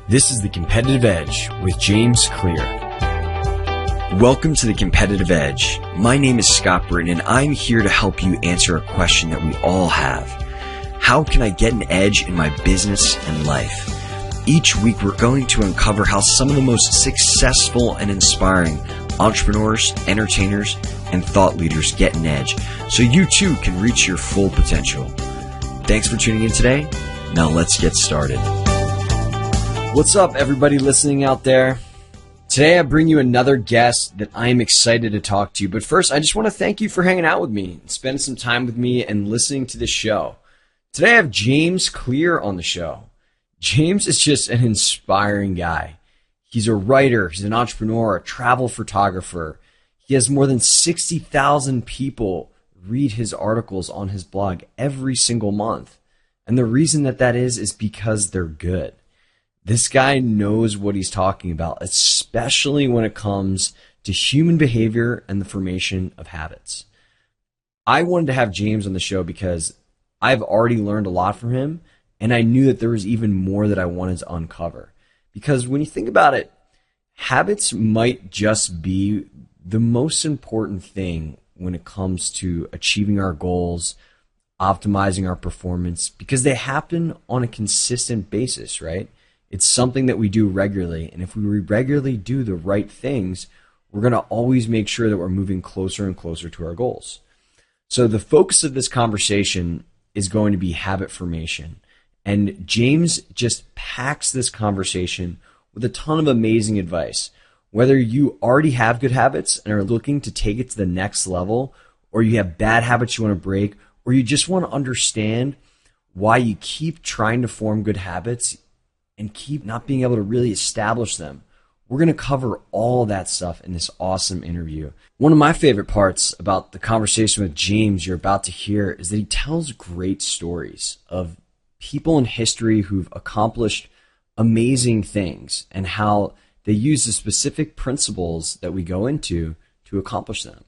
This is The Competitive Edge with James Clear. Welcome to The Competitive Edge. My name is Scott Britton, and I'm here to help you answer a question that we all have. How can I get an edge in my business and life? Each week, we're going to uncover how some of the most successful and inspiring entrepreneurs, entertainers, and thought leaders get an edge so you too can reach your full potential. Thanks for tuning in today. Now let's get started. What's up, everybody listening out there? Today I bring you another guest that I'm excited to talk to. But first, I just want to thank you for hanging out with me, spending some time with me, and listening to this show. Today I have James Clear on the show. James is just an inspiring guy. He's a writer, he's an entrepreneur, a travel photographer. He has more than 60,000 people read his articles on his blog every single month. And the reason that is because they're good. This guy knows what he's talking about, especially when it comes to human behavior and the formation of habits. I wanted to have James on the show because I've already learned a lot from him, and I knew that there was even more that I wanted to uncover. Because when you think about it, habits might just be the most important thing when it comes to achieving our goals, optimizing our performance, because they happen on a consistent basis, right? It's something that we do regularly, and if we regularly do the right things, we're going to always make sure that we're moving closer and closer to our goals. So the focus of this conversation is going to be habit formation, and James just packs this conversation with a ton of amazing advice. Whether you already have good habits and are looking to take it to the next level, or you have bad habits you want to break, or you just want to understand why you keep trying to form good habits and keep not being able to really establish them. We're going to cover all of that stuff in this awesome interview. One of my favorite parts about the conversation with James you're about to hear is that he tells great stories of people in history who've accomplished amazing things and how they use the specific principles that we go into to accomplish them.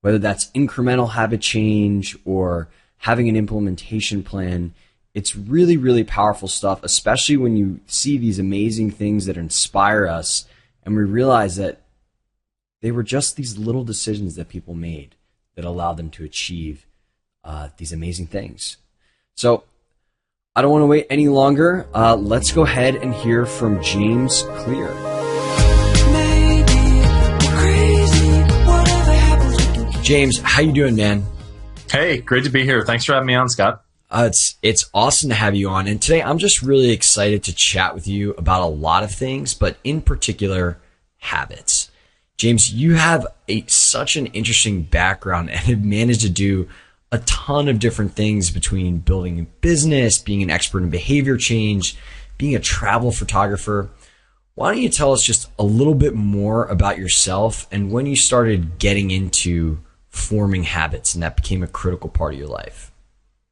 Whether that's incremental habit change or having an implementation plan, it's really, really powerful stuff, especially when you see these amazing things that inspire us and we realize that they were just these little decisions that people made that allowed them to achieve these amazing things. So I don't want to wait any longer. Let's go ahead and hear from James Clear. James, how you doing, man? Hey, great to be here. Thanks for having me on, Scott. It's awesome to have you on. And today I'm just really excited to chat with you about a lot of things, but in particular, habits. James, you have such an interesting background and have managed to do a ton of different things between building a business, being an expert in behavior change, being a travel photographer. Why don't you tell us just a little bit more about yourself and when you started getting into forming habits and that became a critical part of your life?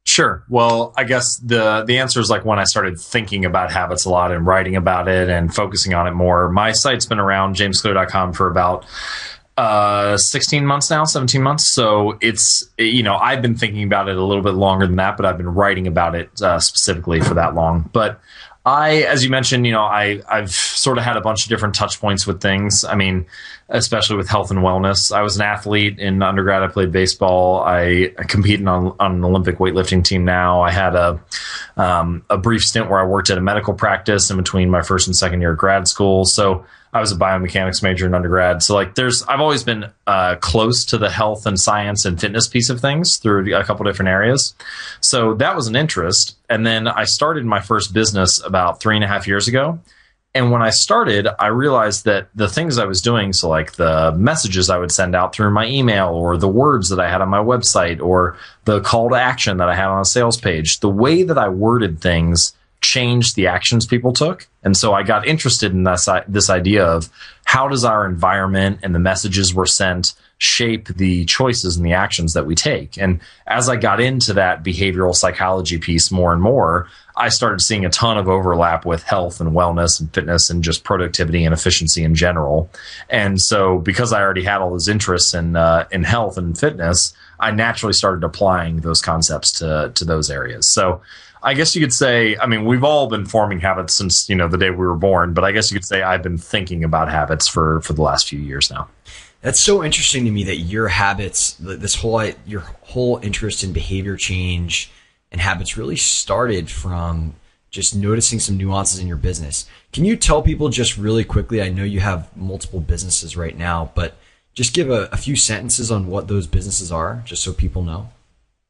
Sure. Well, I guess the answer is like when I started thinking about habits a lot and writing about it and focusing on it more. My site's been around, jamesclear.com, for about 16 months now, 17 months. So it's, I've been thinking about it a little bit longer than that, but I've been writing about it specifically for that long. But as you mentioned, I've sort of had a bunch of different touch points with things. I mean, especially with health and wellness. I was an athlete in undergrad. I played baseball. I competed on an Olympic weightlifting team now. I had a brief stint where I worked at a medical practice in between my first and second year of grad school. So I was a biomechanics major in undergrad. So I've always been close to the health and science and fitness piece of things through a couple different areas. So that was an interest. And then I started my first business about 3.5 years ago. And when I started, I realized that the things I was doing, so like the messages I would send out through my email or the words that I had on my website or the call to action that I had on a sales page, the way that I worded things changed the actions people took. And so I got interested in this idea of how does our environment and the messages we're sent shape the choices and the actions that we take. And as I got into that behavioral psychology piece more and more, I started seeing a ton of overlap with health and wellness and fitness and just productivity and efficiency in general. And so because I already had all those interests in health and fitness, I naturally started applying those concepts to those areas. So I guess you could say, I mean, we've all been forming habits since, the day we were born, but I guess you could say I've been thinking about habits for the last few years now. That's so interesting to me that your habits, your whole interest in behavior change and habits really started from just noticing some nuances in your business. Can you tell people just really quickly, I know you have multiple businesses right now, but just give a few sentences on what those businesses are, just so people know.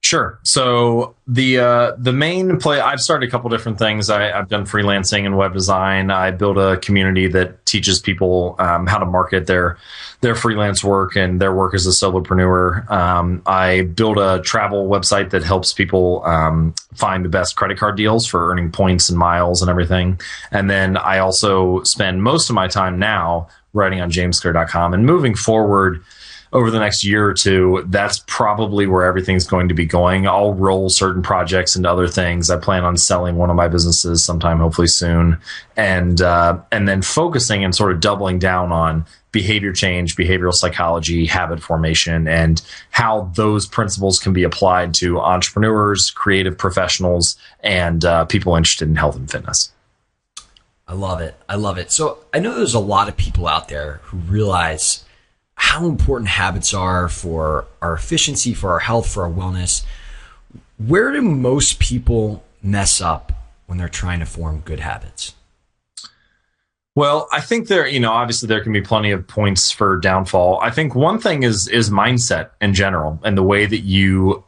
Sure. So the main play, I've started a couple different things. I've done freelancing and web design. I built a community that teaches people how to market their freelance work and their work as a solopreneur. I built a travel website that helps people find the best credit card deals for earning points and miles and everything. And then I also spend most of my time now writing on jamesclear.com, and moving forward over the next year or two, that's probably where everything's going to be going. I'll roll certain projects into other things. I plan on selling one of my businesses sometime, hopefully soon, and then focusing and sort of doubling down on behavior change, behavioral psychology, habit formation, and how those principles can be applied to entrepreneurs, creative professionals, and people interested in health and fitness. I love it. I love it. So I know there's a lot of people out there who realize how important habits are for our efficiency, for our health, for our wellness. Where do most people mess up when they're trying to form good habits? Well, I think obviously there can be plenty of points for downfall. I think one thing is mindset in general, and the way that you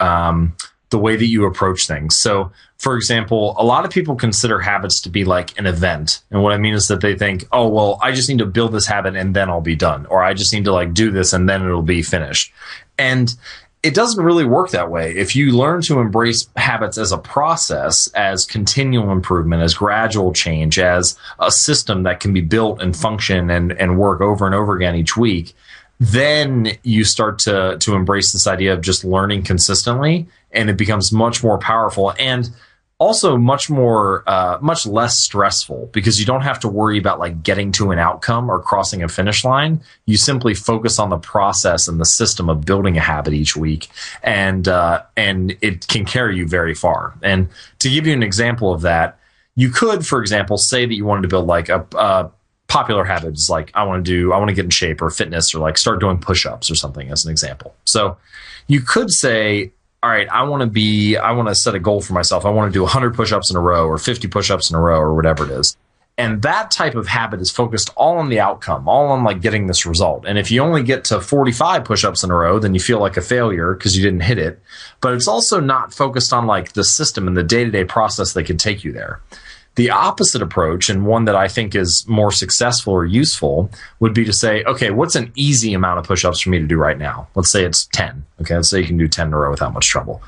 approach things. So, for example, a lot of people consider habits to be like an event. And what I mean is that they think, oh, well, I just need to build this habit and then I'll be done. Or I just need to do this and then it'll be finished. And it doesn't really work that way. If you learn to embrace habits as a process, as continual improvement, as gradual change, as a system that can be built and function and work over and over again each week, then you start to embrace this idea of just learning consistently, and it becomes much more powerful and also much less stressful, because you don't have to worry about getting to an outcome or crossing a finish line. You simply focus on the process and the system of building a habit each week, and it can carry you very far. And to give you an example of that, you could, for example, say that you wanted to build a popular habits, I want to get in shape or fitness, or start doing push-ups or something, as an example. So you could say, all right, I want to set a goal for myself. I want to do 100 push-ups in a row, or 50 push-ups in a row, or whatever it is. And that type of habit is focused all on the outcome, all on getting this result. And if you only get to 45 push-ups in a row, then you feel like a failure because you didn't hit it. But it's also not focused on the system and the day-to-day process that can take you there. The opposite approach, and one that I think is more successful or useful, would be to say, okay, what's an easy amount of push-ups for me to do right now? Let's say it's 10. Okay, let's say you can do 10 in a row without much trouble.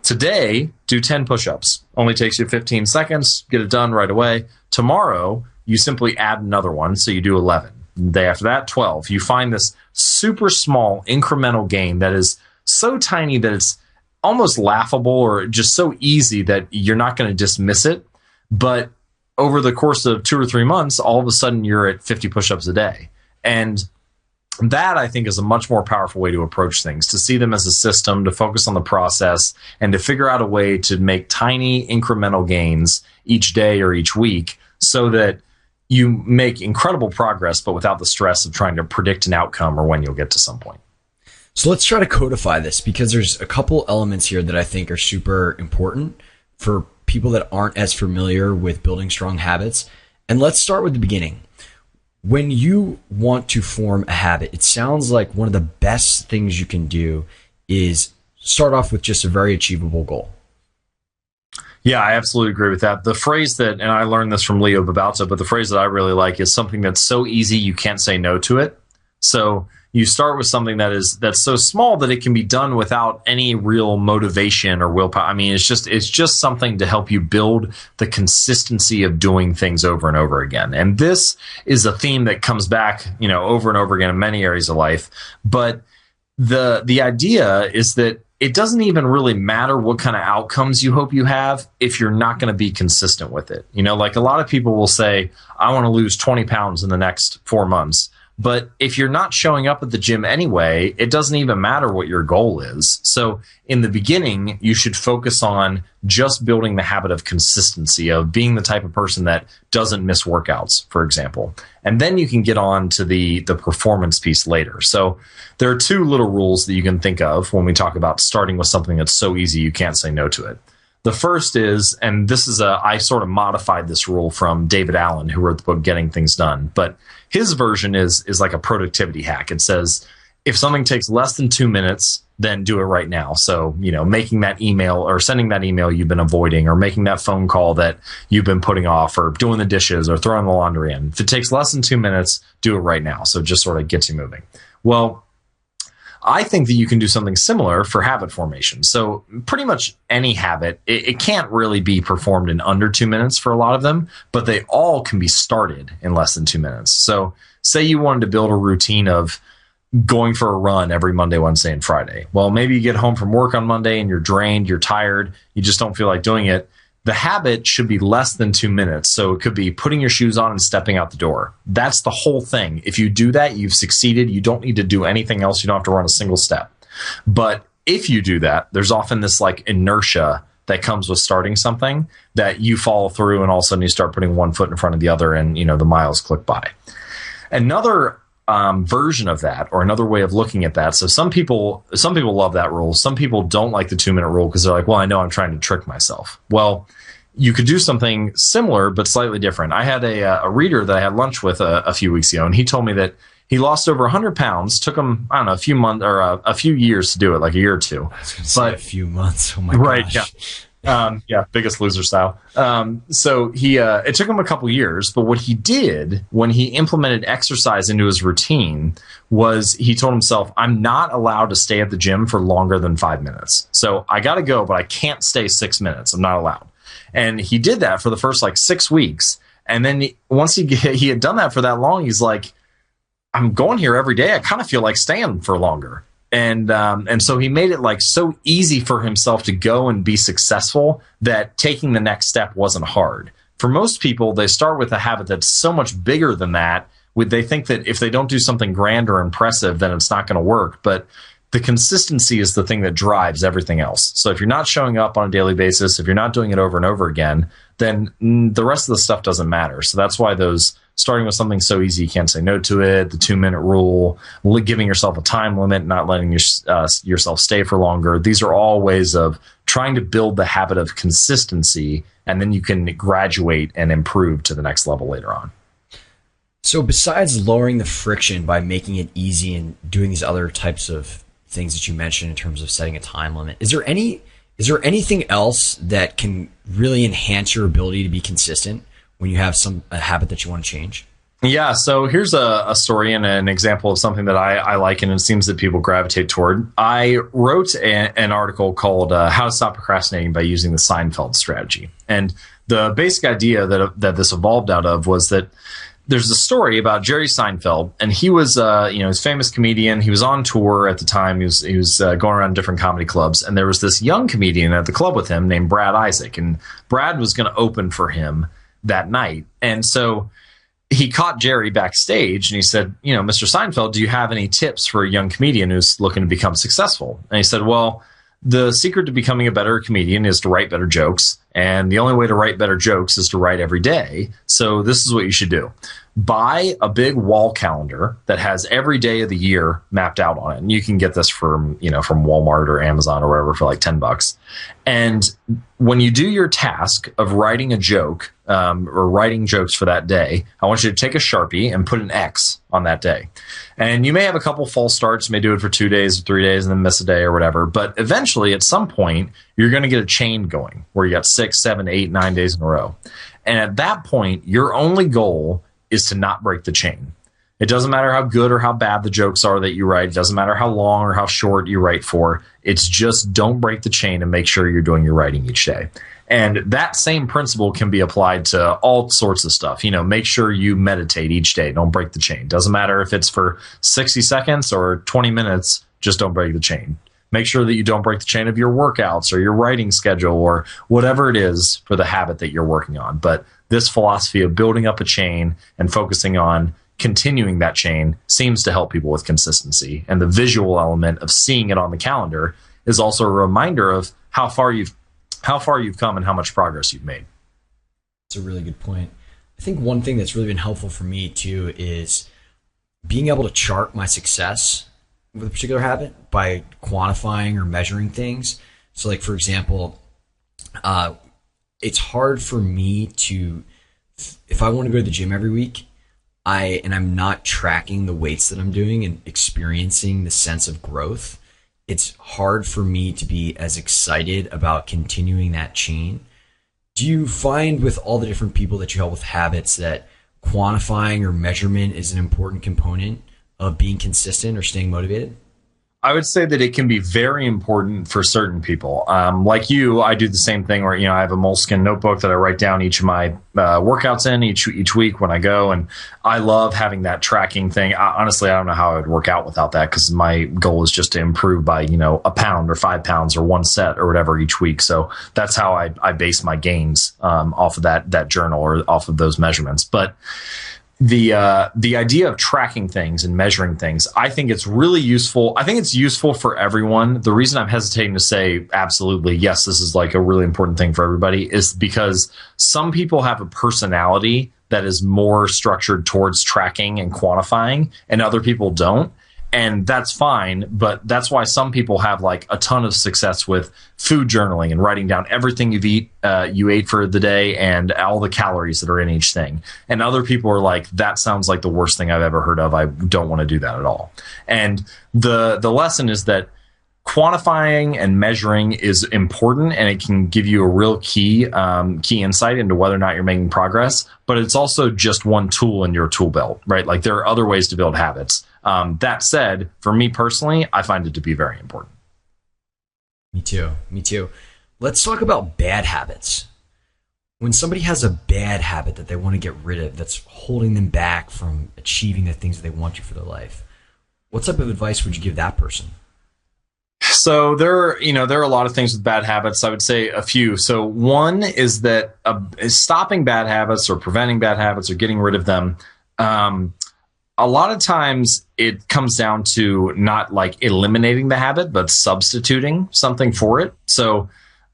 Today, do 10 push-ups. Only takes you 15 seconds. Get it done right away. Tomorrow, you simply add another one, so you do 11. The day after that, 12. You find this super small incremental gain that is so tiny that it's almost laughable, or just so easy that you're not going to dismiss it. But over the course of 2 or 3 months, all of a sudden you're at 50 push-ups a day. And that, I think, is a much more powerful way to approach things, to see them as a system, to focus on the process, and to figure out a way to make tiny incremental gains each day or each week, so that you make incredible progress, but without the stress of trying to predict an outcome or when you'll get to some point. So let's try to codify this, because there's a couple elements here that I think are super important for people that aren't as familiar with building strong habits. And let's start with the beginning. When you want to form a habit, it sounds like one of the best things you can do is start off with just a very achievable goal. Yeah, I absolutely agree with that. The phrase that, and I learned this from Leo Babauta, but the phrase that I really like is something that's so easy you can't say no to it. So you start with something that's so small that it can be done without any real motivation or willpower. I mean, it's just something to help you build the consistency of doing things over and over again. And this is a theme that comes back, over and over again in many areas of life. But the idea is that it doesn't even really matter what kind of outcomes you hope you have if you're not going to be consistent with it. A lot of people will say, I want to lose 20 pounds in the next 4 months. But if you're not showing up at the gym anyway, it doesn't even matter what your goal is. So in the beginning, you should focus on just building the habit of consistency, of being the type of person that doesn't miss workouts, for example. And then you can get on to the performance piece later. So there are two little rules that you can think of when we talk about starting with something that's so easy you can't say no to it. The first is, and this is I sort of modified this rule from David Allen, who wrote the book Getting Things Done, but his version is like a productivity hack. It says, if something takes less than 2 minutes, then do it right now. So, making that email or sending that email you've been avoiding, or making that phone call that you've been putting off, or doing the dishes or throwing the laundry in. If it takes less than 2 minutes, do it right now. So it just sort of gets you moving. Well, I think that you can do something similar for habit formation. So pretty much any habit, it can't really be performed in under 2 minutes for a lot of them, but they all can be started in less than 2 minutes. So say you wanted to build a routine of going for a run every Monday, Wednesday, and Friday. Well, maybe you get home from work on Monday and you're drained, you're tired, you just don't feel like doing it. The habit should be less than 2 minutes. So it could be putting your shoes on and stepping out the door. That's the whole thing. If you do that, you've succeeded. You don't need to do anything else. You don't have to run a single step. But if you do that, there's often this like inertia that comes with starting something that you follow through, and all of a sudden you start putting one foot in front of the other, and the miles click by. Another version of that, or another way of looking at that. So some people love that rule. Some people don't like the 2 minute rule because they're like, well, I know I'm trying to trick myself. Well, you could do something similar, but slightly different. I had a reader that I had lunch with a few weeks ago, and he told me that he lost over 100 pounds. Took him, I don't know, a few months or a few years to do it, like a year or two. I was going to say a few months. Oh my right, gosh. Yeah. Biggest loser style. So it took him a couple years, but what he did when he implemented exercise into his routine was he told himself, I'm not allowed to stay at the gym for longer than 5 minutes. So I got to go, but I can't stay 6 minutes. I'm not allowed. And he did that for the first 6 weeks. And then once he had done that for that long, he's like, I'm going here every day. I kind of feel like staying for longer. And so he made it so easy for himself to go and be successful that taking the next step wasn't hard. For most people, they start with a habit that's so much bigger than that. They think that if they don't do something grand or impressive, then it's not going to work. But the consistency is the thing that drives everything else. So if you're not showing up on a daily basis, if you're not doing it over and over again, then the rest of the stuff doesn't matter. So that's why those starting with something so easy you can't say no to it, the 2 minute rule, giving yourself a time limit, not letting yourself stay for longer. These are all ways of trying to build the habit of consistency, and then you can graduate and improve to the next level later on. So besides lowering the friction by making it easy and doing these other types of things that you mentioned in terms of setting a time limit, is there anything else that can really enhance your ability to be consistent when you have a habit that you want to change? Yeah, so here's a story and an example of something that I like, and it seems that people gravitate toward. I wrote an article called How to Stop Procrastinating by Using the Seinfeld Strategy. And the basic idea that this evolved out of was that there's a story about Jerry Seinfeld, and he was, he's a famous comedian. He was on tour at the time. He was going around different comedy clubs, and there was this young comedian at the club with him named Brad Isaac, and Brad was going to open for him that night. And so he caught Jerry backstage, and he said, Mr. Seinfeld, do you have any tips for a young comedian who's looking to become successful? And he said, well, the secret to becoming a better comedian is to write better jokes. And the only way to write better jokes is to write every day. So this is what you should do. Buy a big wall calendar that has every day of the year mapped out on it. And you can get this from Walmart or Amazon or wherever for $10. And when you do your task of writing a joke or writing jokes for that day, I want you to take a Sharpie and put an X on that day. And you may have a couple false starts, you may do it for 2 days or 3 days and then miss a day or whatever. But eventually, at some point, you're going to get a chain going where you got 6, 7, 8, 9 days in a row. And at that point, your only goal is to not break the chain. It doesn't matter how good or how bad the jokes are that you write. It doesn't matter how long or how short you write for. It's just don't break the chain and make sure you're doing your writing each day. And that same principle can be applied to all sorts of stuff. Make sure you meditate each day. Don't break the chain. Doesn't matter if it's for 60 seconds or 20 minutes, just don't break the chain. Make sure that you don't break the chain of your workouts or your writing schedule or whatever it is for the habit that you're working on. But this philosophy of building up a chain and focusing on continuing that chain seems to help people with consistency. And the visual element of seeing it on the calendar is also a reminder of how far you've come and how much progress you've made. That's a really good point. I think one thing that's really been helpful for me too is being able to chart my success with a particular habit by quantifying or measuring things. So like, for example, it's hard for me to, if I want to go to the gym every week, I'm not tracking the weights that I'm doing and experiencing the sense of growth, it's hard for me to be as excited about continuing that chain. Do you find with all the different people that you help with habits that quantifying or measurement is an important component of being consistent or staying motivated? I would say that it can be very important for certain people. Like you, I do the same thing where, I have a moleskin notebook that I write down each of my workouts in each week when I go. And I love having that tracking thing. Honestly, I don't know how I would work out without that, because my goal is just to improve by, a pound or 5 pounds or one set or whatever each week. So that's how I base my gains off of that journal or off of those measurements. But the idea of tracking things and measuring things, I think it's really useful. I think it's useful for everyone. The reason I'm hesitating to say absolutely yes, this is like a really important thing for everybody, is because some people have a personality that is more structured towards tracking and quantifying, and other people don't. And that's fine, but that's why some people have like a ton of success with food journaling and writing down everything you ate for the day and all the calories that are in each thing. And other people are like, that sounds like the worst thing I've ever heard of. I don't want to do that at all. And the lesson is that quantifying and measuring is important, and it can give you a real key insight into whether or not you're making progress. But it's also just one tool in your tool belt, right? Like, there are other ways to build habits. That said, for me personally, I find it to be very important. Me too. Let's talk about bad habits. When somebody has a bad habit that they want to get rid of, that's holding them back from achieving the things that they want to for their life, what type of advice would you give that person? So there are a lot of things with bad habits. I would say a few. So one is that stopping bad habits or preventing bad habits or getting rid of them, a lot of times it comes down to not like eliminating the habit, but substituting something for it. So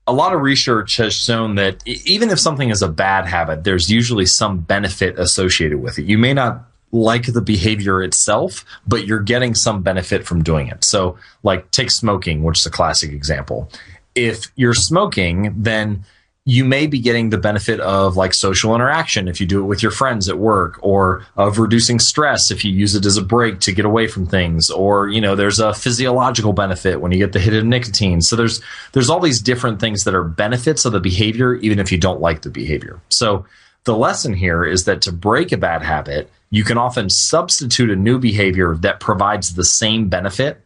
a lot of research has shown that even if something is a bad habit, there's usually some benefit associated with it. You may not like the behavior itself, but you're getting some benefit from doing it. So like, take smoking, which is a classic example. If you're smoking, then you may be getting the benefit of like social interaction if you do it with your friends at work, or of reducing stress if you use it as a break to get away from things, or there's a physiological benefit when you get the hit of nicotine. So there's all these different things that are benefits of the behavior, even if you don't like the behavior. So the lesson here is that to break a bad habit, you can often substitute a new behavior that provides the same benefit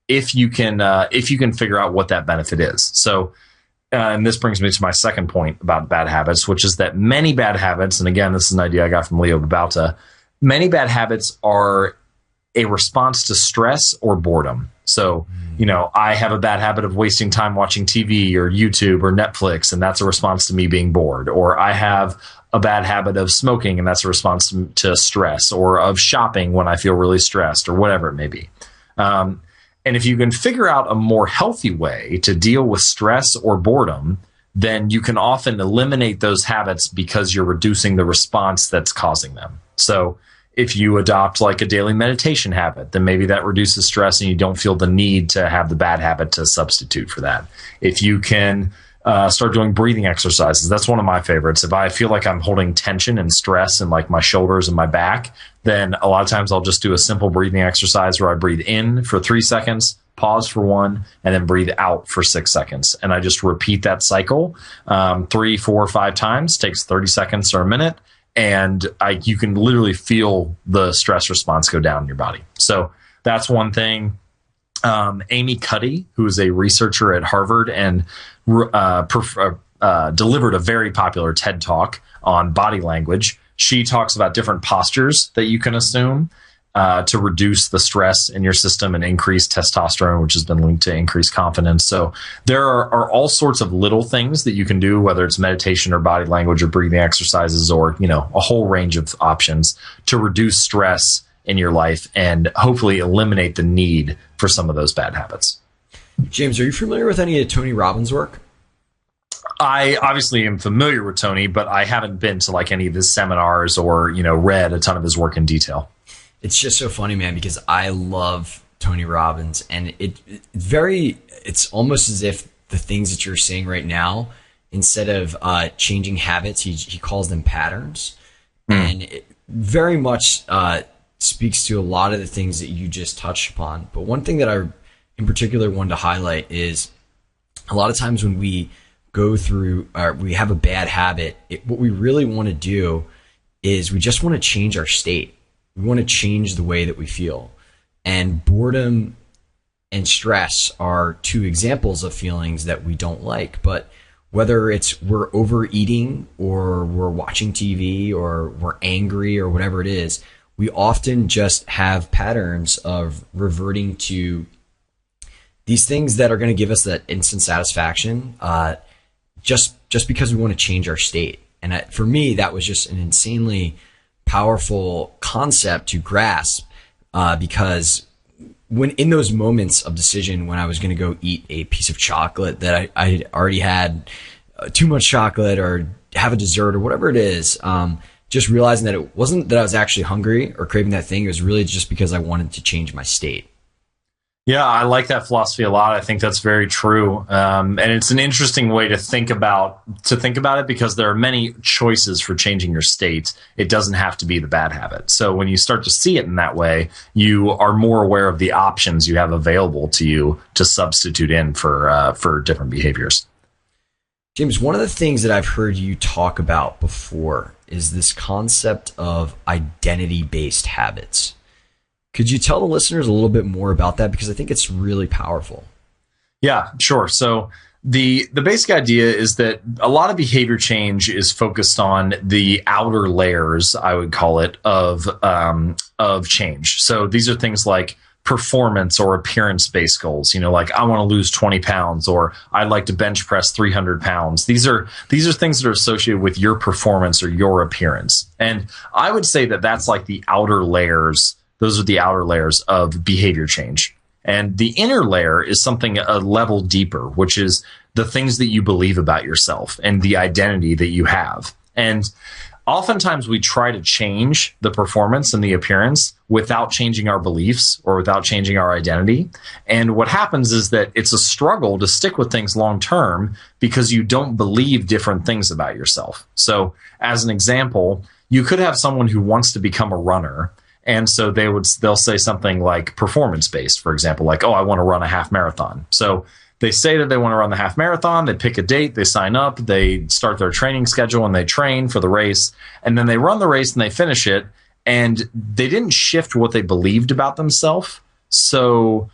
if you can figure out what that benefit is. So, and this brings me to my second point about bad habits, which is that many bad habits, and again, this is an idea I got from Leo Babauta, many bad habits are a response to stress or boredom. So, I have a bad habit of wasting time watching TV or YouTube or Netflix, and that's a response to me being bored. Or I have a bad habit of smoking, and that's a response to stress, or of shopping when I feel really stressed, or whatever it may be. And if you can figure out a more healthy way to deal with stress or boredom, then you can often eliminate those habits because you're reducing the response that's causing them. So if you adopt like a daily meditation habit, then maybe that reduces stress and you don't feel the need to have the bad habit to substitute for that. If you can start doing breathing exercises, that's one of my favorites. If I feel like I'm holding tension and stress in like my shoulders and my back, then a lot of times I'll just do a simple breathing exercise where I breathe in for 3 seconds, pause for 1, and then breathe out for 6 seconds. And I just repeat that cycle 3, 4, 5 times. Takes 30 seconds or a minute. And you can literally feel the stress response go down in your body. So that's one thing. Amy Cuddy, who is a researcher at Harvard and delivered a very popular TED Talk on body language. She talks about different postures that you can assume. to reduce the stress in your system and increase testosterone, which has been linked to increased confidence. So there are all sorts of little things that you can do, whether it's meditation or body language or breathing exercises or, a whole range of options to reduce stress in your life and hopefully eliminate the need for some of those bad habits. James, are you familiar with any of Tony Robbins' work? I obviously am familiar with Tony, but I haven't been to like any of his seminars or, read a ton of his work in detail. It's just so funny, man, because I love Tony Robbins, and it's almost as if the things that you're saying right now, instead of changing habits, he calls them patterns. And it very much speaks to a lot of the things that you just touched upon. But one thing that I in particular wanted to highlight is a lot of times when we go through, we have a bad habit, what we really want to do is we just want to change our state. We want to change the way that we feel. And boredom and stress are two examples of feelings that we don't like. But whether it's we're overeating or we're watching TV or we're angry or whatever it is, we often just have patterns of reverting to these things that are going to give us that instant satisfaction just because we want to change our state. And for me, that was just an insanely powerful concept to grasp because when in those moments of decision, when I was going to go eat a piece of chocolate that I already had too much chocolate or have a dessert or whatever it is, just realizing that it wasn't that I was actually hungry or craving that thing. It was really just because I wanted to change my state. Yeah, I like that philosophy a lot. I think that's very true. And it's an interesting way to think about it because there are many choices for changing your state. It doesn't have to be the bad habit. So when you start to see it in that way, you are more aware of the options you have available to you to substitute in for different behaviors. James, one of the things that I've heard you talk about before is this concept of identity-based habits. Could you tell the listeners a little bit more about that? Because I think it's really powerful. Yeah, sure. So the basic idea is that a lot of behavior change is focused on the outer layers, I would call it, of change. So these are things like performance or appearance-based goals. Like I want to lose 20 pounds or I'd like to bench press 300 pounds. These are things that are associated with your performance or your appearance. And I would say that that's like the outer layers. Those are the outer layers of behavior change. And the inner layer is something a level deeper, which is the things that you believe about yourself and the identity that you have. And oftentimes we try to change the performance and the appearance without changing our beliefs or without changing our identity. And what happens is that it's a struggle to stick with things long term because you don't believe different things about yourself. So as an example, you could have someone who wants to become a runner. And so they'll say something like performance-based, for example, like, oh, I want to run a half marathon. So they say that they want to run the half marathon, they pick a date, they sign up, they start their training schedule and they train for the race. And then they run the race and they finish it. And they didn't shift what they believed about themselves. So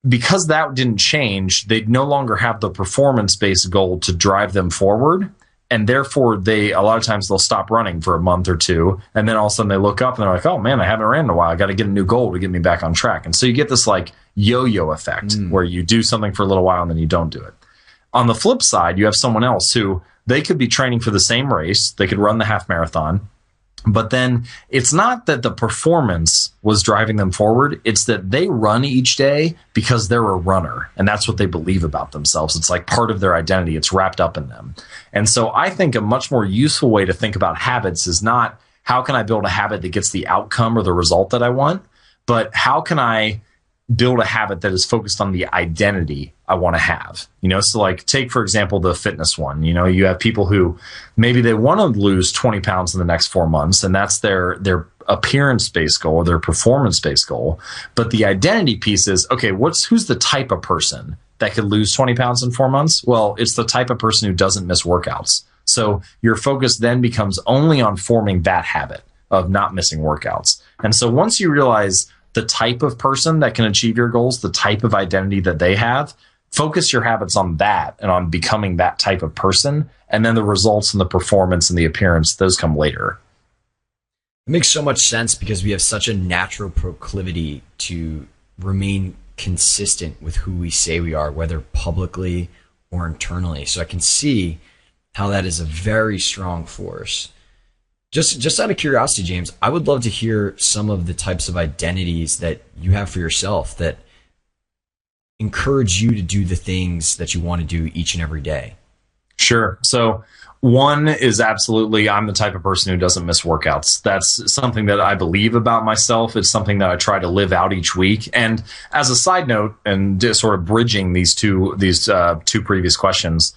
because that didn't change, they no longer have the performance-based goal to drive them forward. And therefore, a lot of times they'll stop running for a month or two. And then all of a sudden they look up and they're like, oh man, I haven't ran in a while. I got to get a new goal to get me back on track. And so you get this like yo-yo effect where you do something for a little while and then you don't do it. On the flip side, you have someone else who they could be training for the same race. They could run the half marathon. But then it's not that the performance was driving them forward. It's that they run each day because they're a runner. And that's what they believe about themselves. It's like part of their identity. It's wrapped up in them. And so I think a much more useful way to think about habits is not how can I build a habit that gets the outcome or the result that I want, but how can I build a habit that is focused on the identity I want to have. So like take, for example, the fitness one. You have people who maybe they want to lose 20 pounds in the next 4 months, and that's their appearance-based goal or their performance-based goal. But the identity piece is, okay, who's the type of person that could lose 20 pounds in 4 months? Well, it's the type of person who doesn't miss workouts. So your focus then becomes only on forming that habit of not missing workouts. And so once you realize the type of person that can achieve your goals, the type of identity that they have, focus your habits on that and on becoming that type of person. And then the results and the performance and the appearance, those come later. It makes so much sense because we have such a natural proclivity to remain consistent with who we say we are, whether publicly or internally. So I can see how that is a very strong force. Just out of curiosity, James, I would love to hear some of the types of identities that you have for yourself that encourage you to do the things that you want to do each and every day. Sure. So one is absolutely, I'm the type of person who doesn't miss workouts. That's something that I believe about myself. It's something that I try to live out each week. And as a side note, and just sort of bridging these two previous questions,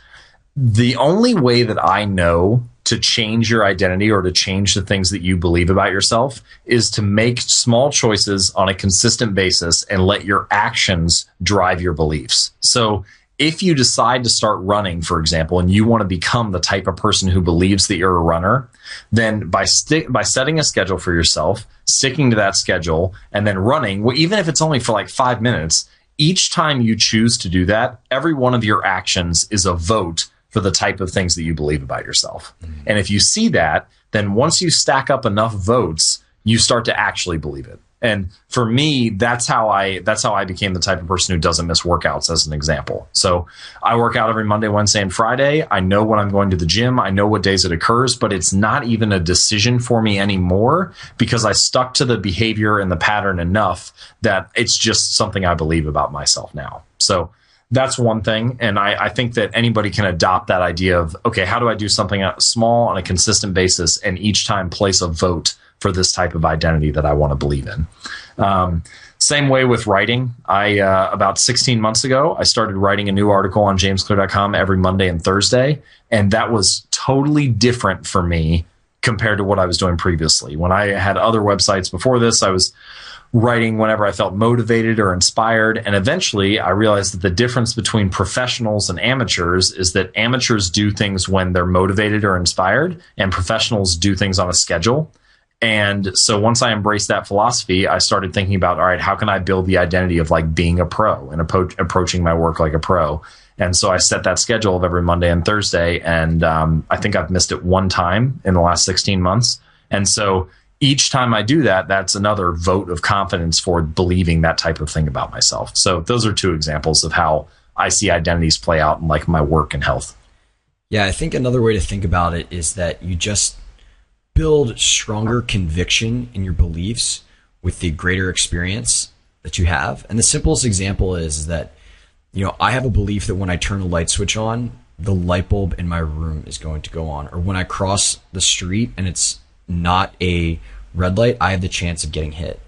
the only way that I know to change your identity or to change the things that you believe about yourself is to make small choices on a consistent basis and let your actions drive your beliefs. So if you decide to start running, for example, and you want to become the type of person who believes that you're a runner, then by setting a schedule for yourself, sticking to that schedule, and then running, well, even if it's only for like 5 minutes, each time you choose to do that, every one of your actions is a vote for the type of things that you believe about yourself. Mm-hmm. And if you see that, then once you stack up enough votes, you start to actually believe it. And for me, that's how I became the type of person who doesn't miss workouts, as an example. So I work out every Monday, Wednesday, and Friday. I know when I'm going to the gym. I know what days it occurs, but it's not even a decision for me anymore because I stuck to the behavior and the pattern enough that it's just something I believe about myself now. So that's one thing. And I think that anybody can adopt that idea of, okay, how do I do something small on a consistent basis and each time place a vote for this type of identity that I want to believe in. Same way with writing. About 16 months ago, I started writing a new article on jamesclear.com every Monday and Thursday. And that was totally different for me compared to what I was doing previously. When I had other websites before this, I was writing whenever I felt motivated or inspired. And eventually I realized that the difference between professionals and amateurs is that amateurs do things when they're motivated or inspired, and professionals do things on a schedule. And so once I embraced that philosophy, I started thinking about, all right, how can I build the identity of like being a pro and approaching my work like a pro? And so I set that schedule of every Monday and Thursday. And I think I've missed it one time in the last 16 months. And so each time I do that, that's another vote of confidence for believing that type of thing about myself. So those are two examples of how I see identities play out in like my work and health. Yeah, I think another way to think about it is that you just build stronger conviction in your beliefs with the greater experience that you have. And the simplest example is that, I have a belief that when I turn a light switch on, the light bulb in my room is going to go on. Or when I cross the street and it's not a red light, I have the chance of getting hit.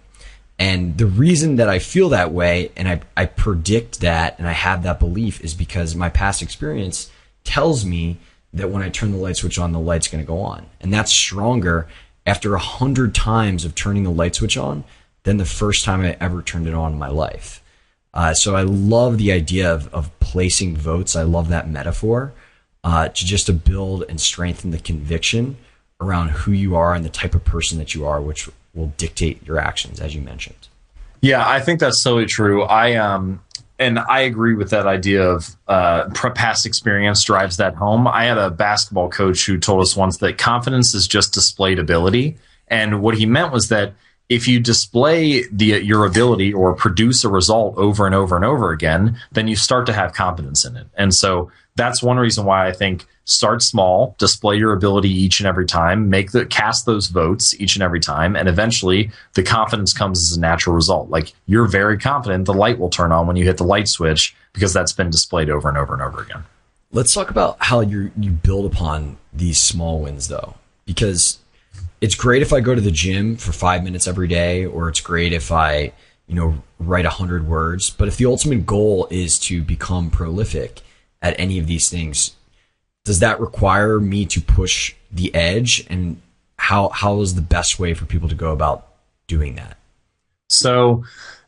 And the reason that I feel that way and I predict that and I have that belief is because my past experience tells me that when I turn the light switch on, the light's going to go on. And that's stronger after 100 times of turning the light switch on than the first time I ever turned it on in my life. So I love the idea of placing votes. I love that metaphor to build and strengthen the conviction around who you are and the type of person that you are, which will dictate your actions, as you mentioned. Yeah, I think that's totally true. And I agree with that idea of past experience drives that home. I had a basketball coach who told us once that confidence is just displayed ability. And what he meant was that if you display your ability or produce a result over and over and over again, then you start to have confidence in it. And so that's one reason why I think start small, display your ability each and every time, cast those votes each and every time, and eventually the confidence comes as a natural result. Like you're very confident the light will turn on when you hit the light switch because that's been displayed over and over and over again. Let's talk about how you build upon these small wins though, because it's great if I go to the gym for 5 minutes every day, or it's great if I, write 100 words. But if the ultimate goal is to become prolific at any of these things, does that require me to push the edge? And how is the best way for people to go about doing that? So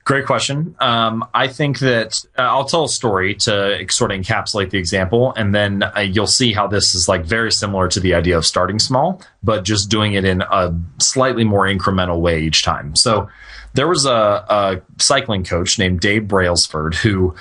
great question. I think that I'll tell a story to sort of encapsulate the example, and then you'll see how this is like very similar to the idea of starting small, but just doing it in a slightly more incremental way each time. So there was a cycling coach named Dave Brailsford who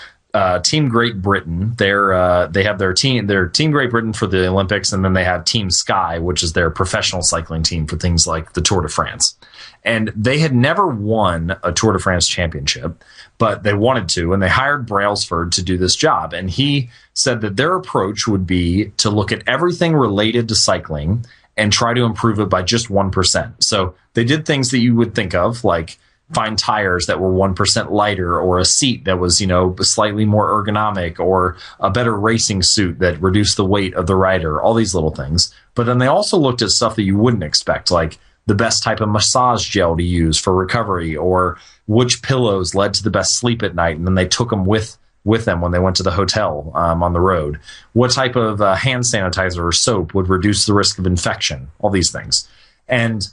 Team Great Britain. They have their Team Great Britain for the Olympics, and then they have Team Sky, which is their professional cycling team for things like the Tour de France. And they had never won a Tour de France championship, but they wanted to, and they hired Brailsford to do this job. And he said that their approach would be to look at everything related to cycling and try to improve it by just 1%. So they did things that you would think of, like find tires that were 1% lighter, or a seat that was, slightly more ergonomic, or a better racing suit that reduced the weight of the rider, all these little things. But then they also looked at stuff that you wouldn't expect, like the best type of massage gel to use for recovery, or which pillows led to the best sleep at night. And then they took them with them when they went to the hotel on the road. What type of hand sanitizer or soap would reduce the risk of infection? All these things. And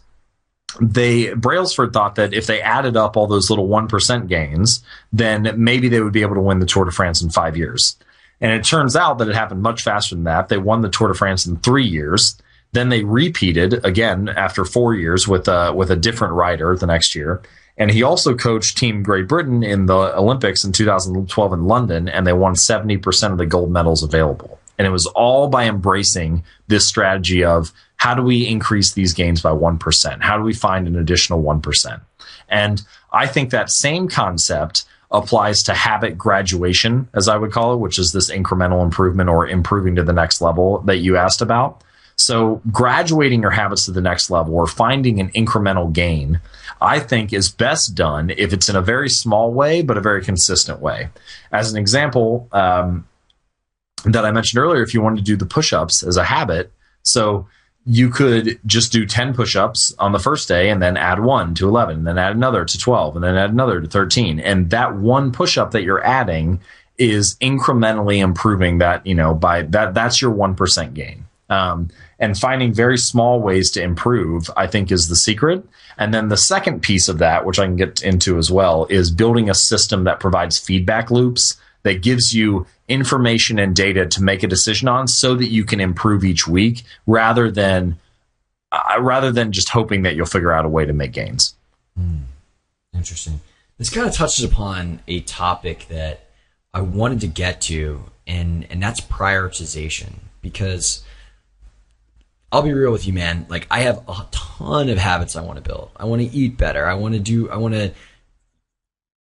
Brailsford thought that if they added up all those little 1% gains, then maybe they would be able to win the Tour de France in 5 years. And it turns out that it happened much faster than that. They won the Tour de France in 3 years. Then they repeated again after 4 years with a different rider the next year. And he also coached Team Great Britain in the Olympics in 2012 in London, and they won 70% of the gold medals available. And it was all by embracing this strategy of, how do we increase these gains by 1%? How do we find an additional 1%? And I think that same concept applies to habit graduation, as I would call it, which is this incremental improvement or improving to the next level that you asked about. So graduating your habits to the next level, or finding an incremental gain, I think is best done if it's in a very small way, but a very consistent way. As an example that I mentioned earlier, if you wanted to do the push-ups as a habit, so you could just do 10 push-ups on the first day, and then add 1 to 11, and then add another to 12, and then add another to 13. And that one push-up that you're adding is incrementally improving that, by that's your 1% gain. And finding very small ways to improve, I think, is the secret. And then the second piece of that, which I can get into as well, is building a system that provides feedback loops that gives you information and data to make a decision on, so that you can improve each week, rather than just hoping that you'll figure out a way to make gains. Interesting. This kind of touches upon a topic that I wanted to get to, and that's prioritization. Because I'll be real with you, man. Like, I have a ton of habits I want to build. I want to eat better. I want to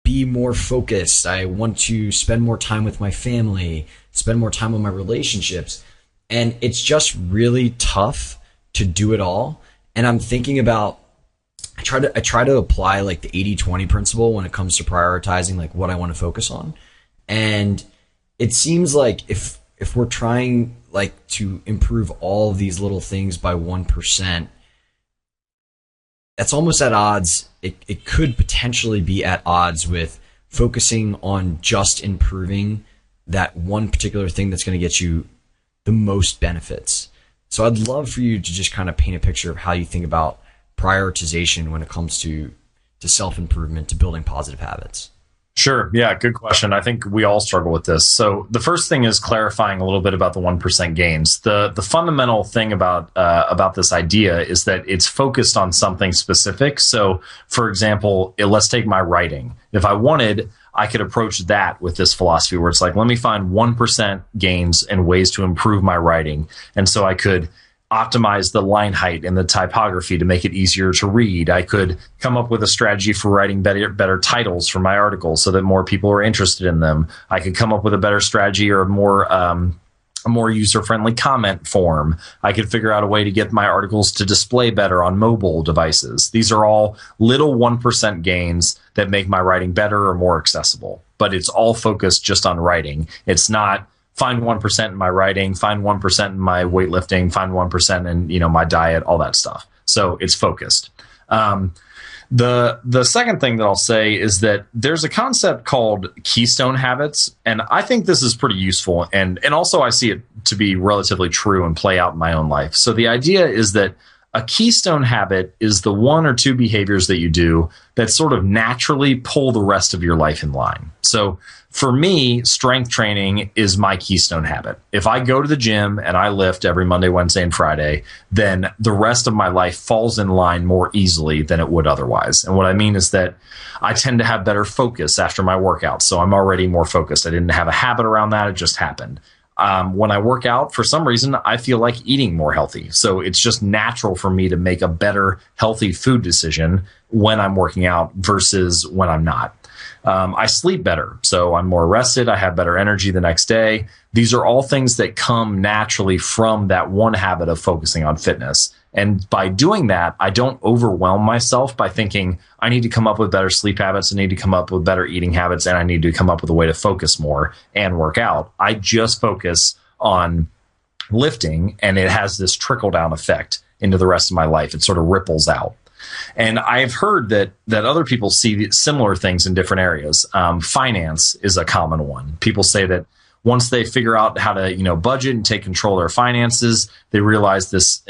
be more focused. I want to spend more time with my family, spend more time with my relationships. And it's just really tough to do it all. And I'm thinking about, I try to apply like the 80-20 principle when it comes to prioritizing like what I want to focus on. And it seems like if we're trying like to improve all of these little things by 1%, that's almost at odds. It could potentially be at odds with focusing on just improving that one particular thing that's going to get you the most benefits. So I'd love for you to just kind of paint a picture of how you think about prioritization when it comes to self-improvement, to building positive habits. Sure. Yeah, good question. I think we all struggle with this. So the first thing is clarifying a little bit about the 1% gains. The fundamental thing about this idea is that it's focused on something specific. So, for example, let's take my writing. If I wanted, I could approach that with this philosophy where it's like, let me find 1% gains and ways to improve my writing. And so I could optimize the line height and the typography to make it easier to read. I could come up with a strategy for writing better titles for my articles so that more people are interested in them. I could come up with a better strategy or a more user-friendly comment form. I could figure out a way to get my articles to display better on mobile devices. These are all little 1% gains that make my writing better or more accessible. But it's all focused just on writing. It's not find 1% in my writing, find 1% in my weightlifting, find 1% in my diet, all that stuff. So it's focused. The second thing that I'll say is that there's a concept called keystone habits, and I think this is pretty useful, and also I see it to be relatively true and play out in my own life. So the idea is that A keystone habit is the one or two behaviors that you do that sort of naturally pull the rest of your life in line. So for me, strength training is my keystone habit. If I go to the gym and I lift every Monday, Wednesday, and Friday, then the rest of my life falls in line more easily than it would otherwise. And what I mean is that I tend to have better focus after my workout. So I'm already more focused. I didn't have a habit around that. It just happened. When I work out, for some reason, I feel like eating more healthy. So it's just natural for me to make a better healthy food decision when I'm working out versus when I'm not. I sleep better, so I'm more rested. I have better energy the next day. These are all things that come naturally from that one habit of focusing on fitness. And by doing that, I don't overwhelm myself by thinking I need to come up with better sleep habits, I need to come up with better eating habits, and I need to come up with a way to focus more and work out. I just focus on lifting, and it has this trickle-down effect into the rest of my life. It sort of ripples out. And I've heard that other people see similar things in different areas. Finance is a common one. People say that once they figure out how to, budget and take control of their finances, they realize this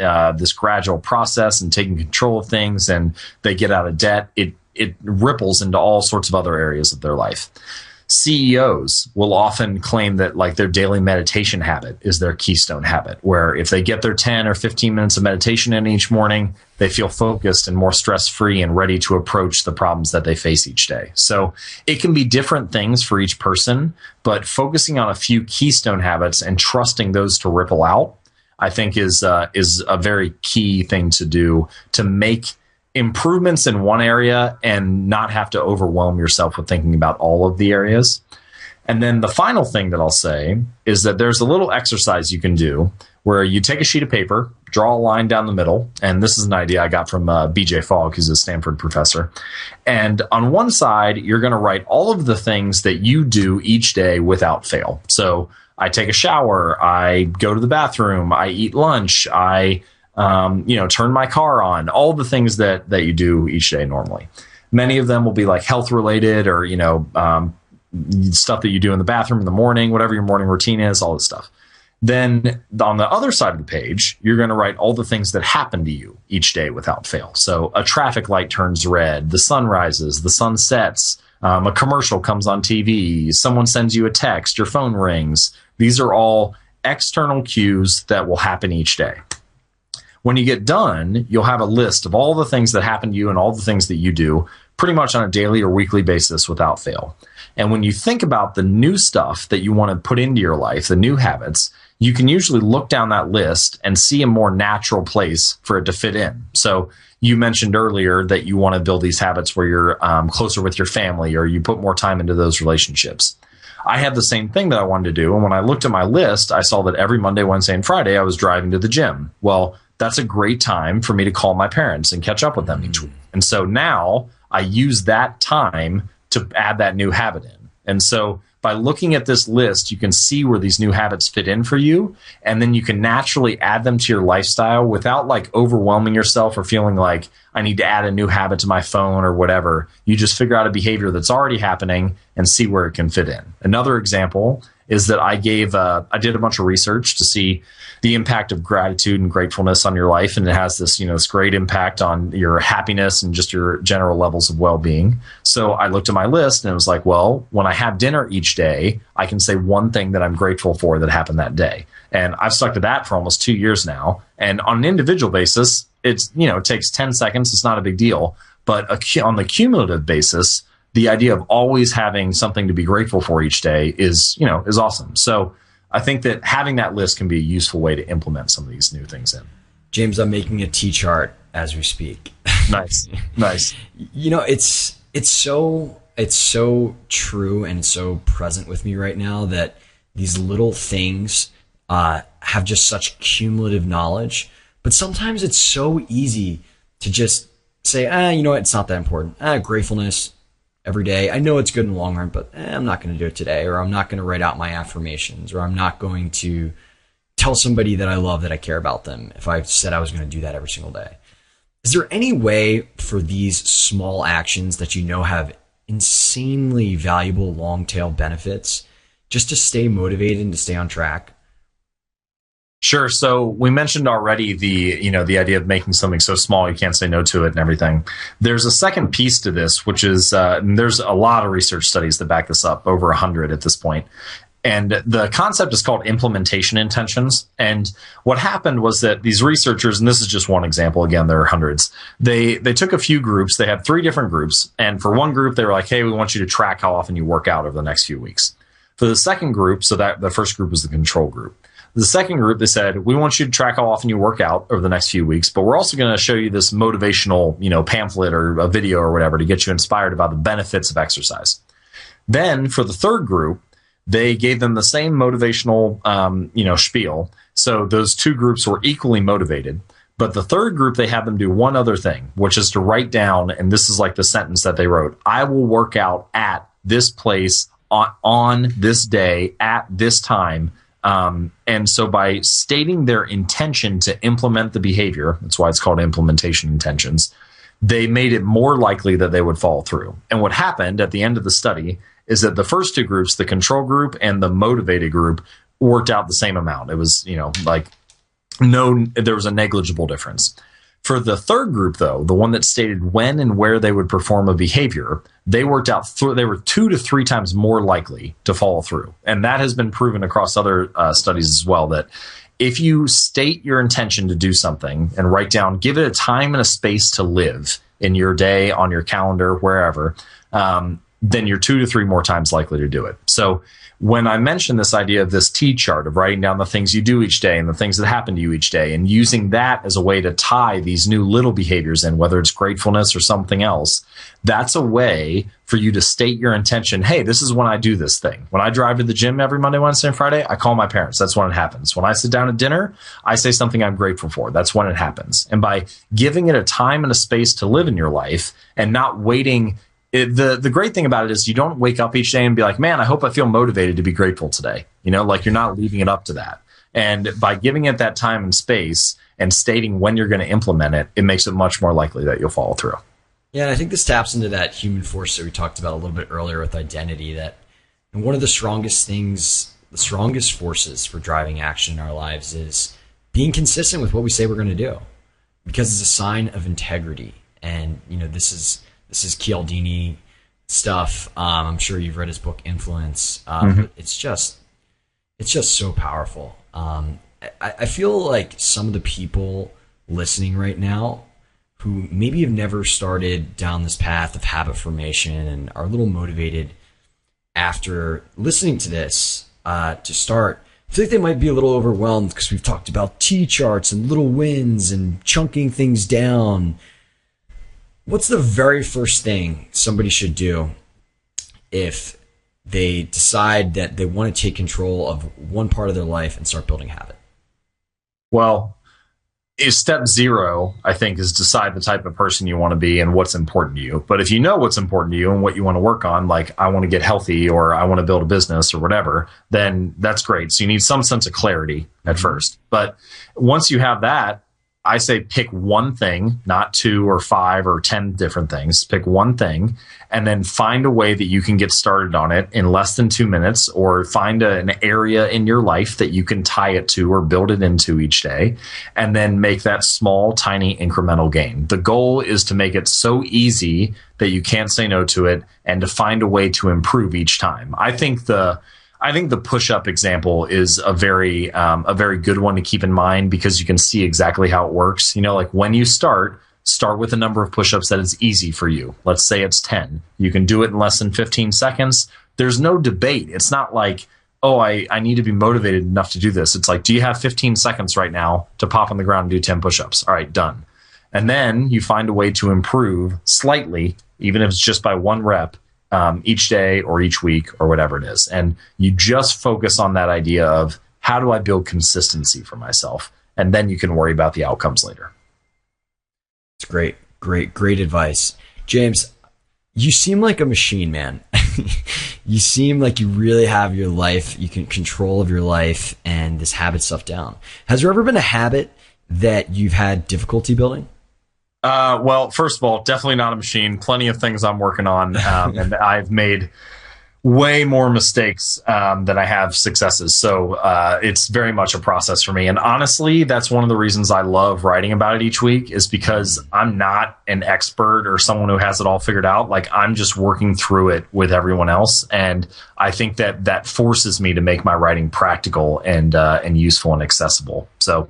gradual process and taking control of things, and they get out of debt. It ripples into all sorts of other areas of their life. CEOs will often claim that like their daily meditation habit is their keystone habit, where if they get their 10 or 15 minutes of meditation in each morning, they feel focused and more stress-free and ready to approach the problems that they face each day. So it can be different things for each person, but focusing on a few keystone habits and trusting those to ripple out, I think is a very key thing to do to make improvements in one area and not have to overwhelm yourself with thinking about all of the areas. And then the final thing that I'll say is that there's a little exercise you can do where you take a sheet of paper, draw a line down the middle. And this is an idea I got from BJ Fogg, who's a Stanford professor. And on one side, you're going to write all of the things that you do each day without fail. So I take a shower, I go to the bathroom, I eat lunch, I turn my car on, all the things that you do each day normally. Many of them will be like health related or, stuff that you do in the bathroom in the morning, whatever your morning routine is, all this stuff. Then on the other side of the page, you're going to write all the things that happen to you each day without fail. So a traffic light turns red, the sun rises, the sun sets, a commercial comes on TV, someone sends you a text, your phone rings. These are all external cues that will happen each day. When you get done, you'll have a list of all the things that happen to you and all the things that you do pretty much on a daily or weekly basis without fail. And when you think about the new stuff that you want to put into your life, the new habits, you can usually look down that list and see a more natural place for it to fit in. So you mentioned earlier that you want to build these habits where you're closer with your family or you put more time into those relationships. I had the same thing that I wanted to do. And when I looked at my list, I saw that every Monday, Wednesday, and Friday, I was driving to the gym. Well, that's a great time for me to call my parents and catch up with them each week. And so now I use that time to add that new habit in. And so by looking at this list, you can see where these new habits fit in for you. And then you can naturally add them to your lifestyle without like overwhelming yourself or feeling like I need to add a new habit to my phone or whatever. You just figure out a behavior that's already happening and see where it can fit in. Another example is that I did a bunch of research to see the impact of gratitude and gratefulness on your life. And it has this, this great impact on your happiness and just your general levels of well-being. So I looked at my list and it was like, well, when I have dinner each day, I can say one thing that I'm grateful for that happened that day. And I've stuck to that for almost 2 years now. And on an individual basis, it takes 10 seconds. It's not a big deal. But on the cumulative basis, the idea of always having something to be grateful for each day is awesome. So I think that having that list can be a useful way to implement some of these new things in. James, I'm making a T-chart as we speak. Nice. It's so true and so present with me right now that these little things have just such cumulative knowledge. But sometimes it's so easy to just say, it's not that important. Gratefulness every day. I know it's good in the long run, but I'm not going to do it today, or I'm not going to write out my affirmations, or I'm not going to tell somebody that I love that I care about them if I said I was going to do that every single day. Is there any way for these small actions that have insanely valuable long tail benefits just to stay motivated and to stay on track? Sure. So we mentioned already the idea of making something so small you can't say no to it and everything. There's a second piece to this, which is and there's a lot of research studies that back this up, over 100 at this point. And the concept is called implementation intentions. And what happened was that these researchers, and this is just one example, again, there are hundreds, they took a few groups. They had 3 different groups. And for one group, they were like, hey, we want you to track how often you work out over the next few weeks. For the second group, so that the first group was the control group. The second group, they said, we want you to track how often you work out over the next few weeks, but we're also going to show you this motivational, pamphlet or a video or whatever to get you inspired about the benefits of exercise. Then for the third group, they gave them the same motivational, spiel. So those 2 groups were equally motivated. But the third group, they had them do one other thing, which is to write down, and this is like the sentence that they wrote, I will work out at this place on this day at this time. And so by stating their intention to implement the behavior, that's why it's called implementation intentions, they made it more likely that they would follow through. And what happened at the end of the study is that the first 2 groups, the control group and the motivated group, worked out the same amount. It was, there was a negligible difference. For the third group, though, the one that stated when and where they would perform a behavior, they worked out they were 2 to 3 times more likely to follow through. And that has been proven across other studies as well, that if you state your intention to do something and write down, give it a time and a space to live in your day, on your calendar, wherever, then you're 2 to 3 more times likely to do it. So when I mentioned this idea of this T chart of writing down the things you do each day and the things that happen to you each day and using that as a way to tie these new little behaviors in, whether it's gratefulness or something else, that's a way for you to state your intention. Hey, this is when I do this thing. When I drive to the gym every Monday, Wednesday, and Friday, I call my parents. That's when it happens. When I sit down at dinner, I say something I'm grateful for. That's when it happens. And by giving it a time and a space to live in your life and not waiting, the great thing about it is you don't wake up each day and be like, man, I hope I feel motivated to be grateful today. Like you're not leaving it up to that. And by giving it that time and space and stating when you're going to implement it, it makes it much more likely that you'll follow through. Yeah, and I think this taps into that human force that we talked about a little bit earlier with identity, that and one of the strongest forces for driving action in our lives is being consistent with what we say we're going to do, because it's a sign of integrity. And, this is Cialdini stuff. I'm sure you've read his book Influence. But it's just so powerful. I feel like some of the people listening right now who maybe have never started down this path of habit formation and are a little motivated after listening to this to start, I feel like they might be a little overwhelmed because we've talked about T charts and little wins and chunking things down. What's the very first thing somebody should do if they decide that they want to take control of one part of their life and start building habit? Well, step 0, I think, is decide the type of person you want to be and what's important to you. But if you know what's important to you and what you want to work on, like I want to get healthy or I want to build a business or whatever, then that's great. So you need some sense of clarity at first. But once you have that, I say pick one thing, not 2 or 5 or 10 different things. Pick one thing and then find a way that you can get started on it in less than 2 minutes, or find an area in your life that you can tie it to or build it into each day, and then make that small, tiny incremental gain. The goal is to make it so easy that you can't say no to it and to find a way to improve each time. I think the push-up example is a very good one to keep in mind, because you can see exactly how it works. Like when you start with a number of push-ups that is easy for you. Let's say it's 10. You can do it in less than 15 seconds. There's no debate. It's not like, oh, I need to be motivated enough to do this. It's like, do you have 15 seconds right now to pop on the ground and do 10 push-ups? All right, done. And then you find a way to improve slightly, even if it's just by 1 rep, each day or each week or whatever it is. And you just focus on that idea of, how do I build consistency for myself? And then you can worry about the outcomes later. It's great advice. James, you seem like a machine, man. You seem like you really have your life, you can control of your life and this habit stuff down. Has there ever been a habit that you've had difficulty building? Well, first of all, definitely not a machine. Plenty of things I'm working on. And I've made way more mistakes than I have successes. So it's very much a process for me. And honestly, that's one of the reasons I love writing about it each week, is because I'm not an expert or someone who has it all figured out. Like, I'm just working through it with everyone else. And I think that forces me to make my writing practical and useful and accessible. So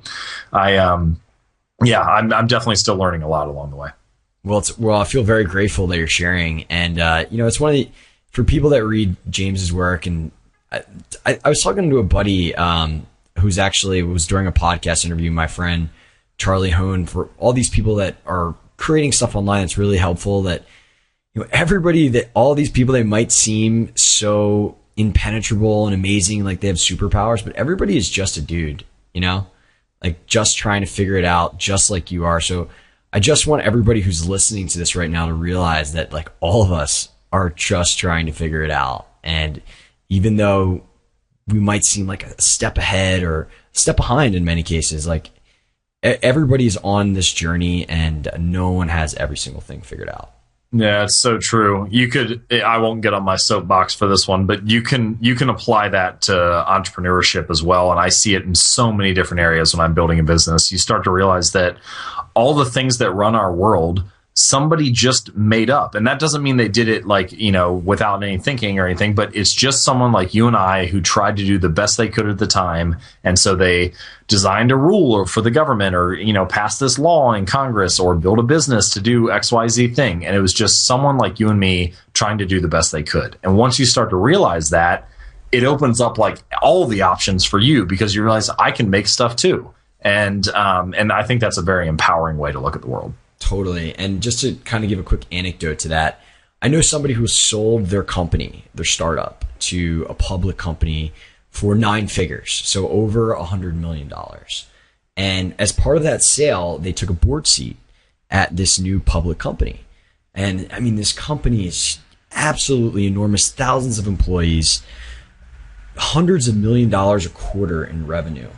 I'm definitely still learning a lot along the way. Well, I feel very grateful that you're sharing. And, it's one of the, for people that read James's work, and I was talking to a buddy who's actually was during a podcast interview, my friend Charlie Hone, for all these people that are creating stuff online that's really helpful, that all these people, they might seem so impenetrable and amazing, like they have superpowers, but everybody is just a dude, like just trying to figure it out, just like you are. So I just want everybody who's listening to this right now to realize that, like, all of us are just trying to figure it out. And even though we might seem like a step ahead or a step behind in many cases, like, everybody's on this journey and no one has every single thing figured out. Yeah, it's so true. I won't get on my soapbox for this one, but you can apply that to entrepreneurship as well. And I see it in so many different areas when I'm building a business. You start to realize that all the things that run our world, somebody just made up. And that doesn't mean they did it without any thinking or anything, but it's just someone like you and I who tried to do the best they could at the time. And so they designed a rule for the government, or, pass this law in Congress, or build a business to do XYZ thing. And it was just someone like you and me trying to do the best they could. And once you start to realize that, it opens up like all the options for you, because you realize I can make stuff too. And I think that's a very empowering way to look at the world. Totally. And just to kind of give a quick anecdote to that, I know somebody who sold their company, their startup, to a public company for 9 figures. So over $100 million. And as part of that sale, they took a board seat at this new public company. And I mean, this company is absolutely enormous, thousands of employees, hundreds of millions of dollars a quarter in revenue.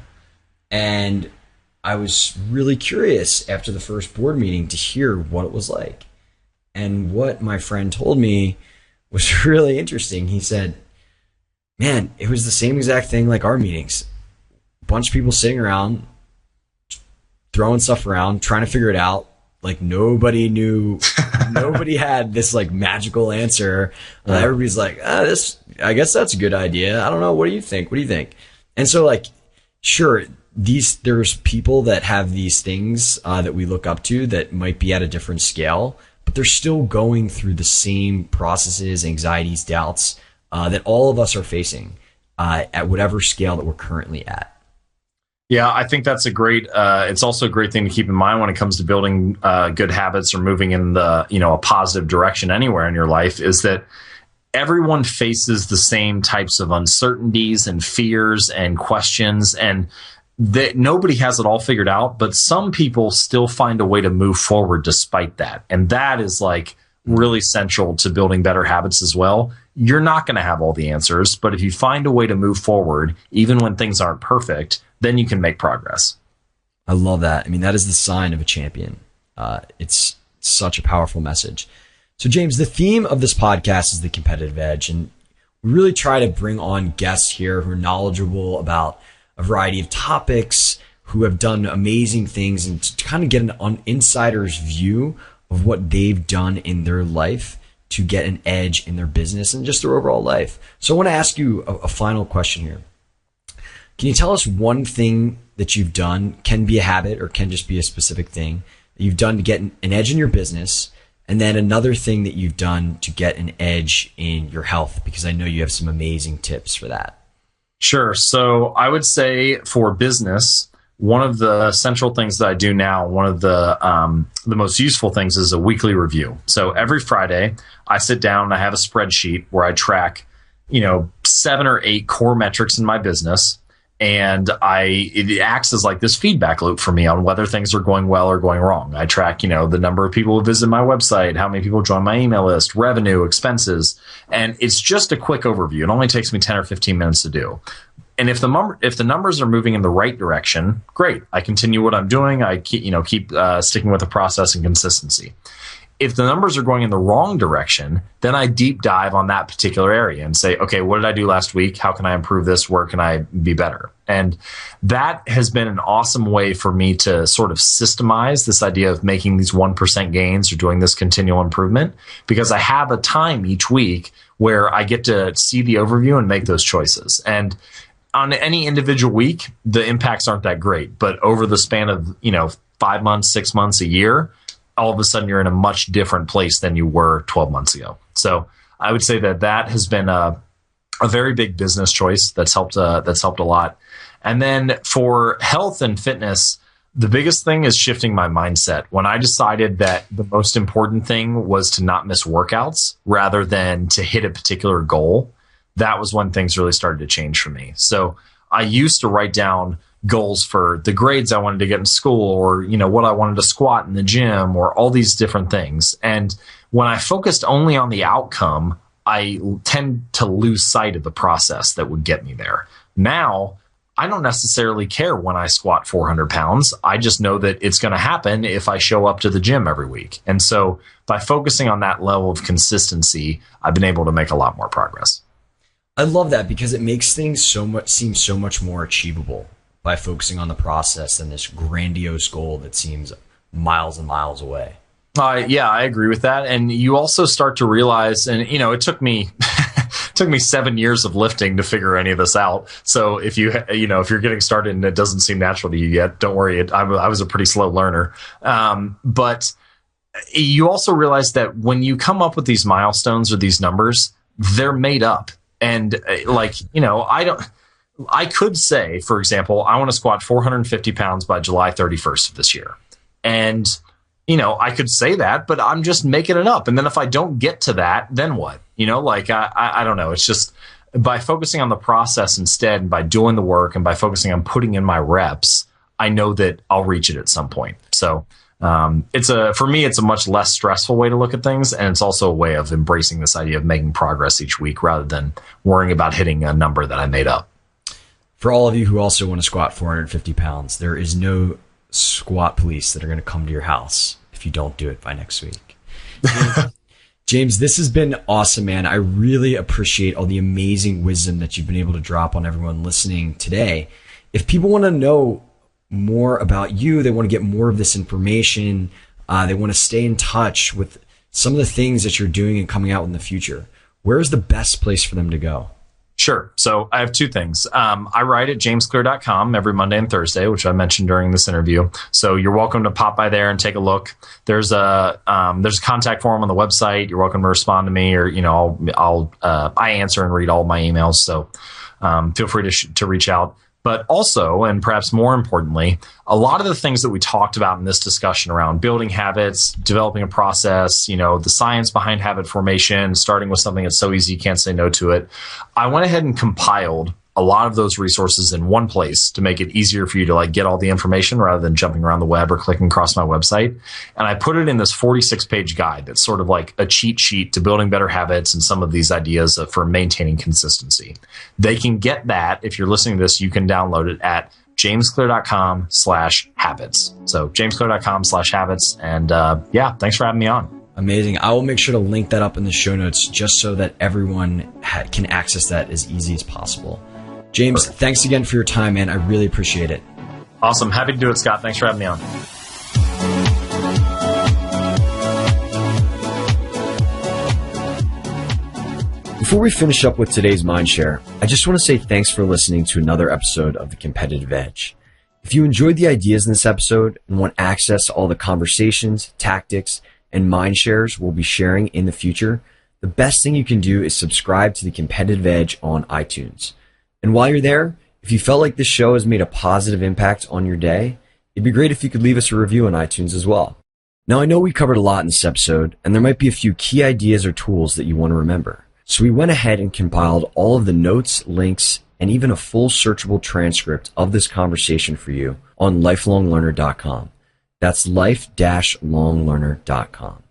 And I was really curious after the first board meeting to hear what it was like. And what my friend told me was really interesting. He said, man, it was the same exact thing like our meetings. A bunch of people sitting around, throwing stuff around, trying to figure it out. Like, nobody knew, nobody had this like magical answer. Everybody's like, I guess that's a good idea. I don't know. What do you think? What do you think? And so, like, sure, there's people that have these things that we look up to that might be at a different scale, but they're still going through the same processes, anxieties, doubts that all of us are facing at whatever scale that we're currently at. Yeah, I think that's it's also a great thing to keep in mind when it comes to building good habits or moving in a positive direction anywhere in your life, is that everyone faces the same types of uncertainties and fears and questions, and that nobody has it all figured out, but some people still find a way to move forward despite that. And that is like really central to building better habits as well. You're not going to have all the answers, but if you find a way to move forward, even when things aren't perfect, then you can make progress. I love that. I mean, that is the sign of a champion. It's such a powerful message. So, James, the theme of this podcast is the competitive edge. And we really try to bring on guests here who are knowledgeable about a variety of topics, who have done amazing things, and to kind of get an insider's view of what they've done in their life to get an edge in their business and just their overall life. So I want to ask you a final question here. Can you tell us one thing that you've done, can be a habit or can just be a specific thing that you've done to get an edge in your business, and then another thing that you've done to get an edge in your health? Because I know you have some amazing tips for that. Sure. So I would say for business, one of the central things that I do now, one of the most useful things, is a weekly review. So every Friday, I sit down and I have a spreadsheet where I track, 7 or 8 core metrics in my business. And it acts as like this feedback loop for me on whether things are going well or going wrong. I track, the number of people who visit my website, how many people join my email list, revenue, expenses. And it's just a quick overview. It only takes me 10 or 15 minutes to do. And if the numbers are moving in the right direction, great. I continue what I'm doing. I keep sticking with the process and consistency. if the numbers are going in the wrong direction, then I deep dive on that particular area and say, okay, what did I do last week? How can I improve this? Where can I be better? And that has been an awesome way for me to sort of systemize this idea of making these 1% gains or doing this continual improvement, because I have a time each week where I get to see the overview and make those choices. And on any individual week, the impacts aren't that great, but over the span of, 5 months, 6 months, a year, all of a sudden you're in a much different place than you were 12 months ago. So I would say that has been a very big business choice that's helped a lot. And then for health and fitness, the biggest thing is shifting my mindset. When I decided that the most important thing was to not miss workouts rather than to hit a particular goal, that was when things really started to change for me. So I used to write down goals for the grades I wanted to get in school, or, what I wanted to squat in the gym, or all these different things. And when I focused only on the outcome, I tend to lose sight of the process that would get me there. Now, I don't necessarily care when I squat 400 pounds. I just know that it's going to happen if I show up to the gym every week. And so by focusing on that level of consistency, I've been able to make a lot more progress. I love that, because it makes things seem so much more achievable by focusing on the process than this grandiose goal that seems miles and miles away. Yeah, I agree with that. And you also start to realize, and it took me 7 years of lifting to figure any of this out. So if if you're getting started and it doesn't seem natural to you yet, don't worry. I was a pretty slow learner. But you also realize that when you come up with these milestones or these numbers, they're made up. And I could say, for example, I want to squat 450 pounds by July 31st of this year. And, I could say that, but I'm just making it up. And then if I don't get to that, then what? I don't know. It's just by focusing on the process instead, and by doing the work, and by focusing on putting in my reps, I know that I'll reach it at some point. So for me, it's a much less stressful way to look at things. And it's also a way of embracing this idea of making progress each week rather than worrying about hitting a number that I made up. For all of you who also want to squat 450 pounds, there is no squat police that are going to come to your house if you don't do it by next week. James, this has been awesome, man. I really appreciate all the amazing wisdom that you've been able to drop on everyone listening today. If people want to know more about you, they want to get more of this information, they want to stay in touch with some of the things that you're doing and coming out in the future, where is the best place for them to go? Sure. So I have two things. I write at jamesclear.com every Monday and Thursday, which I mentioned during this interview. So you're welcome to pop by there and take a look. There's a contact form on the website. You're welcome to respond to me, or I answer and read all my emails. So feel free to reach out. But also, and perhaps more importantly, a lot of the things that we talked about in this discussion around building habits, developing a process, the science behind habit formation, starting with something that's so easy you can't say no to it. I went ahead and compiled a lot of those resources in one place to make it easier for you to get all the information rather than jumping around the web or clicking across my website. And I put it in this 46-page guide that's sort of like a cheat sheet to building better habits and some of these ideas for maintaining consistency. They can get that. If you're listening to this, you can download it at jamesclear.com/habits. So jamesclear.com/habits. And thanks for having me on. Amazing. I will make sure to link that up in the show notes just so that everyone can access that as easy as possible. James, thanks again for your time, man. I really appreciate it. Awesome. Happy to do it, Scott. Thanks for having me on. Before we finish up with today's Mindshare, I just want to say thanks for listening to another episode of The Competitive Edge. If you enjoyed the ideas in this episode and want access to all the conversations, tactics, and mind shares we'll be sharing in the future, the best thing you can do is subscribe to The Competitive Edge on iTunes. And while you're there, if you felt like this show has made a positive impact on your day, it'd be great if you could leave us a review on iTunes as well. Now, I know we covered a lot in this episode, and there might be a few key ideas or tools that you want to remember. So we went ahead and compiled all of the notes, links, and even a full searchable transcript of this conversation for you on lifelonglearner.com. That's life-longlearner.com.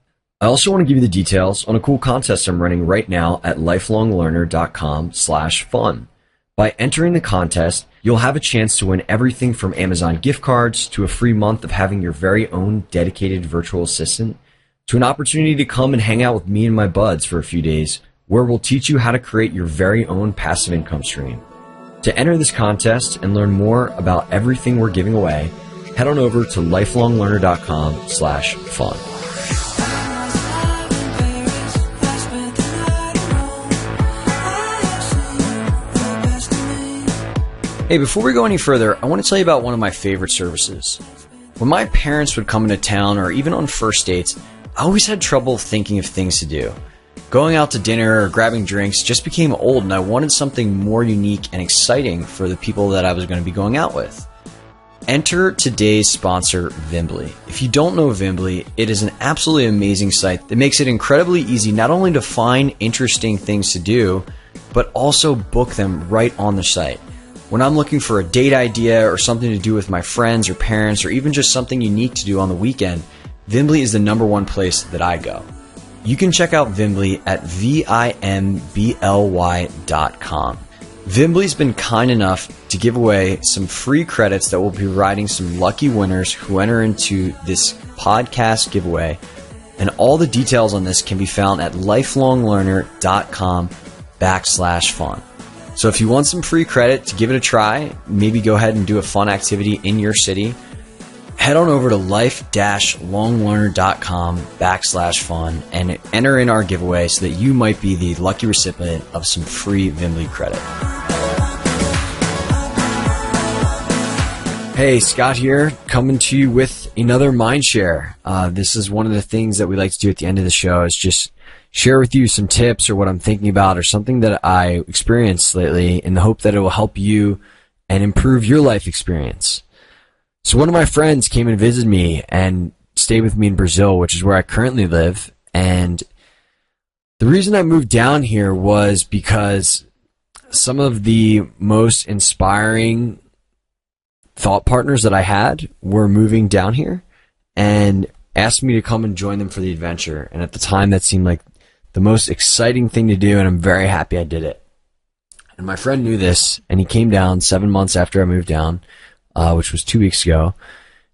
I also want to give you the details on a cool contest I'm running right now at lifelonglearner.com/fun. By entering the contest, you'll have a chance to win everything from Amazon gift cards to a free month of having your very own dedicated virtual assistant, to an opportunity to come and hang out with me and my buds for a few days, where we'll teach you how to create your very own passive income stream. To enter this contest and learn more about everything we're giving away, head on over to lifelonglearner.com/fun. Hey, before we go any further, I want to tell you about one of my favorite services. When my parents would come into town or even on first dates, I always had trouble thinking of things to do. Going out to dinner or grabbing drinks just became old, and I wanted something more unique and exciting for the people that I was going to be going out with. Enter today's sponsor, Vimbly. If you don't know Vimbly, it is an absolutely amazing site that makes it incredibly easy not only to find interesting things to do, but also book them right on the site. When I'm looking for a date idea or something to do with my friends or parents or even just something unique to do on the weekend, Vimbly is the number one place that I go. You can check out Vimbly at vimbly.com. Vimbly's been kind enough to give away some free credits that will be providing some lucky winners who enter into this podcast giveaway. And all the details on this can be found at lifelonglearner.com/fun. So if you want some free credit to give it a try, maybe go ahead and do a fun activity in your city, head on over to life-longlearner.com/fun and enter in our giveaway so that you might be the lucky recipient of some free Vimbly credit. Hey, Scott here, coming to you with another Mindshare. This is one of the things that we like to do at the end of the show, is just share with you some tips or what I'm thinking about or something that I experienced lately in the hope that it will help you and improve your life experience. So one of my friends came and visited me and stayed with me in Brazil, which is where I currently live. And the reason I moved down here was because some of the most inspiring thought partners that I had were moving down here and asked me to come and join them for the adventure. And at the time, that seemed like the most exciting thing to do, and I'm very happy I did it. And my friend knew this, and he came down 7 months after I moved down, which was 2 weeks ago.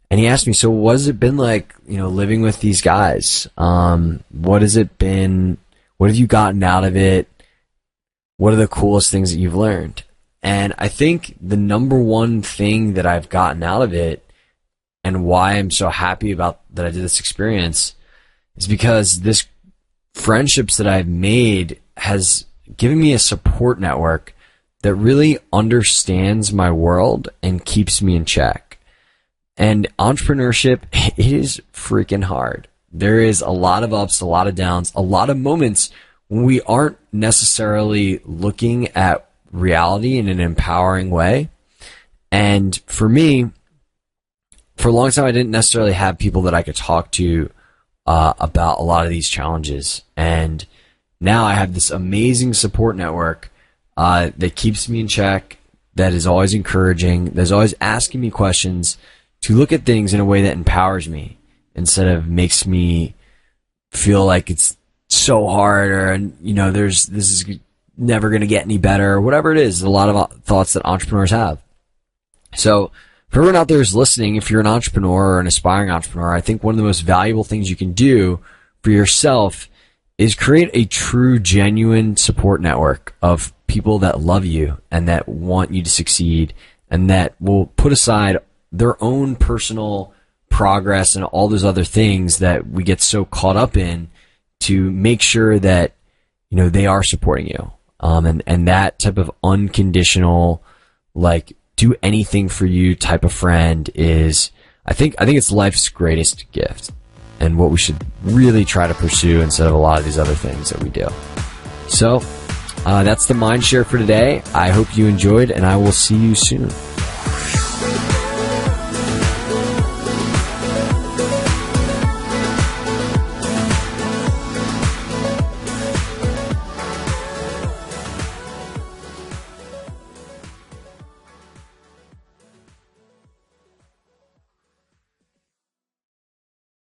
And he asked me, so what has it been like, living with these guys? What has it been? What have you gotten out of it? What are the coolest things that you've learned? And I think the number one thing that I've gotten out of it and why I'm so happy about that I did this experience is because this friendships that I've made has given me a support network that really understands my world and keeps me in check. And entrepreneurship is freaking hard. There is a lot of ups, a lot of downs, a lot of moments when we aren't necessarily looking at reality in an empowering way. And for me, for a long time, I didn't necessarily have people that I could talk to about a lot of these challenges. And now I have this amazing support network that keeps me in check, that is always encouraging, that's always asking me questions to look at things in a way that empowers me instead of makes me feel like it's so hard or, this is never going to get any better or whatever it is. A lot of thoughts that entrepreneurs have. So for everyone out there who's listening, if you're an entrepreneur or an aspiring entrepreneur, I think one of the most valuable things you can do for yourself is create a true, genuine support network of people that love you and that want you to succeed and that will put aside their own personal progress and all those other things that we get so caught up in to make sure that, they are supporting you. And that type of unconditional, do anything for you type of friend is, I think it's life's greatest gift and what we should really try to pursue instead of a lot of these other things that we do. So that's the Mindshare for today. I hope you enjoyed, and I will see you soon.